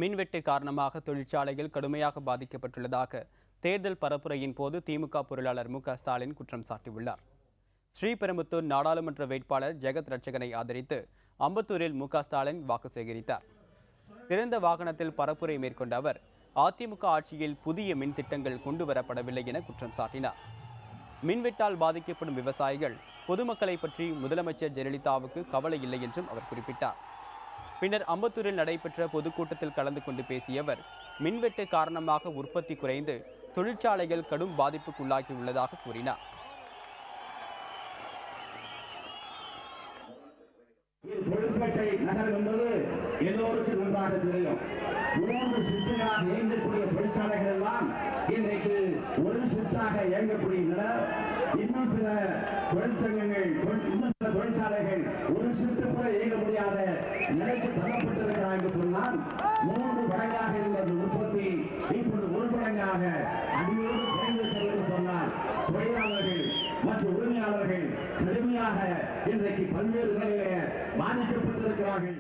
மின்வெட்டு காரணமாக தொழிற்சாலைகள் கடுமையாக பாதிக்கப்பட்டுள்ளதாக தேர்தல் பரப்புரையின் போது திமுக பொருளாளர் மு.க.ஸ்டாலின் குற்றம் சாட்டியுள்ளார். ஸ்ரீபெரும்புத்தூர் நாடாளுமன்ற வேட்பாளர் ஜெகத் ரட்சகனை ஆதரித்து அம்பத்தூரில் மு.க.ஸ்டாலின் வாக்கு சேகரித்தார். திறந்த வாகனத்தில் பரப்புரை மேற்கொண்ட அவர் அதிமுக ஆட்சியில் புதிய மின் திட்டங்கள் கொண்டுவரப்படவில்லை என குற்றம் சாட்டினார். மின்வெட்டால் பாதிக்கப்படும் விவசாயிகள் பொதுமக்களை பற்றி முதலமைச்சர் ஜெயலலிதாவுக்கு கவலை இல்லை என்றும் அவர் குறிப்பிட்டார். பின்னர் அம்பத்தூரில் நடைபெற்ற பொதுக்கூட்டத்தில் கலந்து கொண்டு பேசிய அவர் மின்வெட்டு காரணமாக உற்பத்தி குறைந்து தொழிற்சாலைகள் கடும் பாதிப்புக்குள்ளாகியுள்ளதாக கூறினார். தொழிற்பேட்டை நகரம் என்பது எல்லோருக்கும் நன்றாக தெரியும். 3 ஷிப்டாக இயங்கக்கூடிய தொழிற்சாலைகள் எல்லாம் இன்றைக்கு ஒரு ஷிப்டாக இயங்கக்கூடிய நிலம். இன்னும் சில தொழிற்சங்கங்கள் இன்னும் சில தொழிற்சாலைகள் ஒரு ஷிப்ட் கூட இயங்க முடியாத நிலைக்கு தள்ளப்பட்டிருக்கிறார் என்று சொன்னால் 3 மடங்காக இருந்தது உற்பத்தி இப்போது 1 மடங்காக அடியோடு குறைந்திருக்கிறது என்று சொன்னால் தொழிலாளர்கள் மற்றும் உரிமையாளர்கள் கடுமையாக இன்றைக்கு பல்வேறு நிலையிலே பாதிக்கப்பட்டிருக்கிறார்கள்.